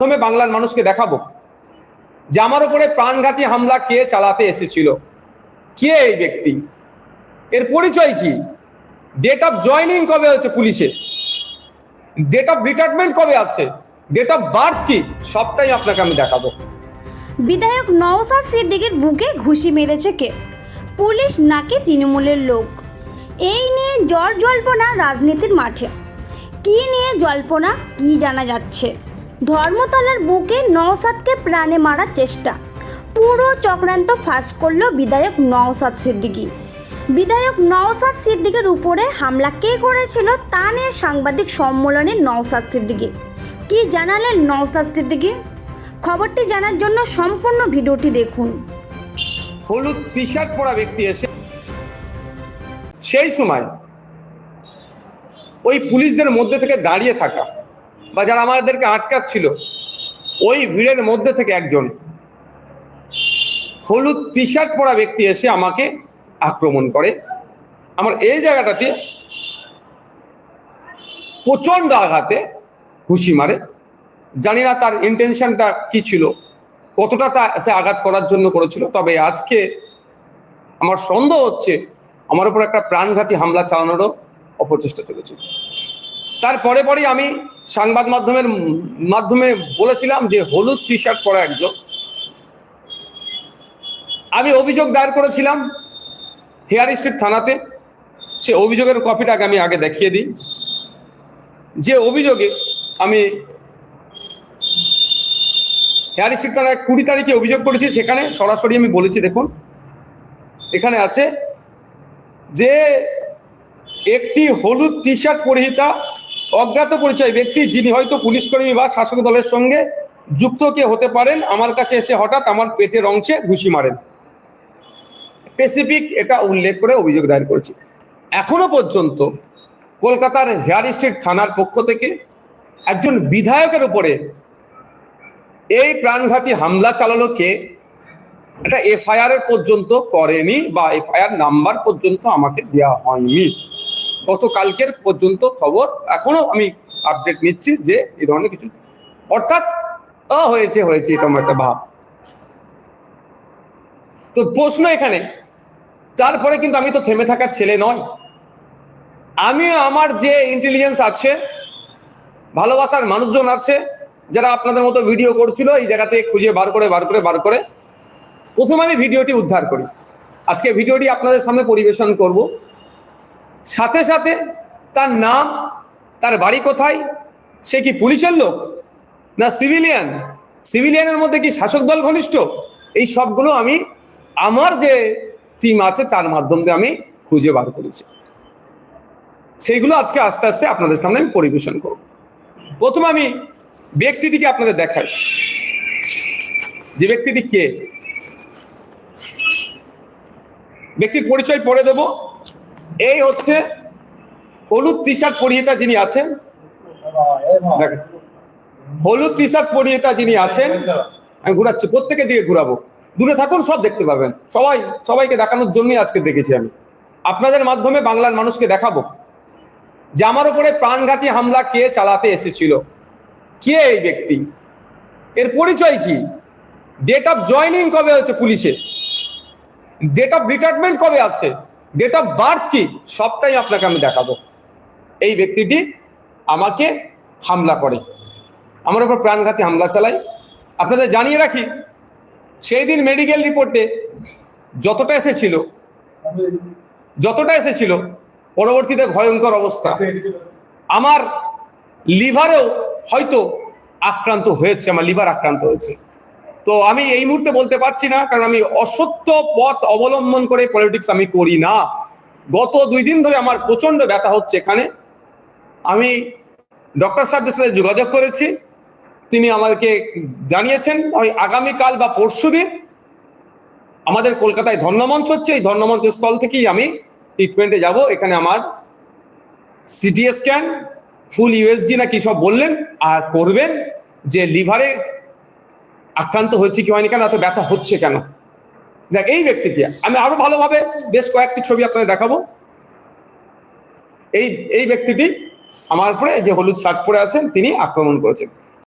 প্রথমে বাংলার মানুষকে দেখাবো যে আমার উপরে প্রাণঘাতী হামলা কে চালাতে এসেছিল, কে এই ব্যক্তি, এর পরিচয় কি, ডেট অফ জয়নিং কবে হচ্ছে পুলিশে, ডেট অফ রিটায়ারমেন্ট কবে আছে, ডেট অফ বার্থ কি, সবটাই আপনাকে আমি দেখাবো। বিধায়ক নওশাদ সিদ্দিকীর বুকে ঘুষি মেরেছে কে? পুলিশ নাকি তৃণমূলের লোক? এই নিয়ে জল্পনা রাজনীতির মাঠে। কি নিয়ে জল্পনা, কি জানা যাচ্ছে? ধর্মতলার বুকে নওশাদকে প্রাণে মারার চেষ্টা, পুরো চক্রান্ত ফাঁস করল বিধায়ক নওশাদ সিদ্দিকী। বিধায়ক নওশাদ সিদ্দিকীর উপরে হামলা কে করেছিল তা নিয়ে সাংবাদিক সম্মেলনে নওশাদ সিদ্দিকী কি জানালেন নওশাদ সিদ্দিকী? খবরটি জানার জন্য সম্পূর্ণ ভিডিওটি দেখুন। হলুদ টি শার্ট পরা ব্যক্তি এসে সেই সময় ওই পুলিশদের মধ্যে থেকে দাঁড়িয়ে থাকা বা যারা আমাদেরকে আটকাচ্ছিল ওই ভিড়ের মধ্যে থেকে একজন হলুদ টি শার্ট পরা ব্যক্তি এসে আমাকে আক্রমণ করে। আমার এই জায়গাটাতে প্রচন্ড আঘাতে ঘুষি মারে। জানি না তার ইন্টেনশনটা কি ছিল, কতটা সে আঘাত করার জন্য করেছিল, তবে আজকে আমার সন্দেহ হচ্ছে আমার উপর একটা প্রাণঘাতী হামলা চালানোরও অপচেষ্টা চলেছিল। তারপরে আমি সংবাদ মাধ্যমে বলেছিলাম যে হলুদ টি শার্ট পরা একজন, আমি অভিযোগ দায়ের করেছিলাম হেয়ার স্ট্রিট থানাতে। সে অভিযোগের কপিটাকে আমি আগে দেখিয়ে দিই। যে অভিযোগে আমি হেয়ার স্ট্রিট থানায় 20 তারিখে অভিযোগ করেছি, সেখানে সরাসরি আমি বলেছি, দেখুন এখানে আছে যে একটি হলুদ টি শার্ট পরিহিতা অজ্ঞাত পরিচয় ব্যক্তি, যিনি হয়তো পুলিশ কর্মী বা শাসক দলের সঙ্গে যুক্ত কে হতে পারেন, আমার কাছে এসে হঠাৎ আমার পেটের অংশে ঘুষি মারেন। স্পেসিফিক এটা উল্লেখ করে অভিযোগ দায়ের করেছি। এখনো পর্যন্ত কলকাতার হেয়ার স্ট্রিট থানার পক্ষ থেকে একজন বিধায়কের উপরে এই প্রাণঘাতী হামলা চালালো কে, এটা এফআইআর পর্যন্ত করেনি বা এফআইআর নাম্বার পর্যন্ত আমাকে দেওয়া হয়নি। গতকালকের পর্যন্ত খবর এখনো আমি আপডেট নিচ্ছি যে এই ধরনের কিছু, অর্থাৎ হয়েছে এরকম একটা ভাব। তো প্রশ্ন এখানে, তারপরে কিন্তু আমি তো থেমে থাকার ছেলে নয়। আমি আমার যে ইন্টেলিজেন্স আছে, ভালোবাসার মানুষজন আছে যারা আপনাদের মতো ভিডিও করছিল, এই জায়গাতে খুঁজে বার করে প্রথমে আমি ভিডিওটি উদ্ধার করি। আজকে ভিডিওটি আপনাদের সামনে পরিবেশন করব। সাথে সাথে তার নাম, তার বাড়ি কোথায়, সে কি পুলিশের লোক না সিভিলিয়ানের মধ্যে কি শাসক দল ঘনিষ্ঠ, এই সবগুলো আমি আমার যে টিম আছে তার মাধ্যমে আমি খুঁজে বার করেছি। সেইগুলো আজকে আস্তে আস্তে আপনাদের সামনে আমি পরিবেশন করব। প্রথমে আমি ব্যক্তিটিকে আপনাদের দেখাই, যে ব্যক্তিটি কে, ব্যক্তির পরিচয় পরে দেব। এই হচ্ছে হলুদ টি শার্ট পরিহিতা যিনি আছেন, হলুদ টি শার্ট পরিহিতা যিনি আছেন, আমি ঘুরাচ্ছি, প্রত্যেকের দিকে ঘুরাবো, দূরে থাকুন, সব দেখতে পাবেন। সবাইকে দেখানোর জন্যই আজকে দেখেছি আমি, আপনাদের মাধ্যমে বাংলার মানুষকে দেখাবো যে আমার উপরে প্রাণঘাতী হামলা কে চালাতে এসেছিল, কে এই ব্যক্তি, এর পরিচয় কি, ডেট অফ জয়নিং কবে হচ্ছে পুলিশে, ডেট অফ রিটায়ারমেন্ট কবে আছে, ডেট অফ বার্থ কি, সবটাই আপনাকে আমি দেখাবো। এই ব্যক্তিটি আমাকে হামলা করে, আমার উপর প্রাণঘাতী হামলা চালায়। আপনাদের জানিয়ে রাখি, সেই দিন মেডিকেল রিপোর্টে যতটা এসেছিল পরবর্তীতে ভয়ঙ্কর অবস্থা, আমার লিভারেও হয়তো আক্রান্ত হয়েছে, আমার লিভার আক্রান্ত হয়েছে। তো আমি এই মুহূর্তে বলতে পারছি না, কারণ আমি অসত্য পথ অবলম্বন করে পলিটিক্স আমি করি না। গত 2 দিন ধরে আমার প্রচন্ড ব্যথা হচ্ছে এখানে। আমি ডক্টর সাহেবের সাথে যোগাযোগ করেছি, তিনি আমাদেরকে জানিয়েছেন ওই আগামীকাল বা পরশুদিন আমাদের কলকাতায় ধর্মমঞ্চ হচ্ছে, এই ধর্মমঞ্চ স্থল থেকেই আমি ট্রিটমেন্টে যাব। এখানে আমার সিটি স্ক্যান, ফুল ইউএসজি না কি সব বললেন, আর করবেন যে লিভারে আক্রান্ত হয়েছে কি হয়নি, কেন এত ব্যথা হচ্ছে কেন। দেখ, এই ব্যক্তিটি আমি আরো ভালোভাবে বেশ কয়েকটি ছবি আপনাদের দেখাবো। এই ব্যক্তিটি আমার উপরে যে হলুদ শার্ট পরে আছেন তিনি আক্রমণ করেছেন।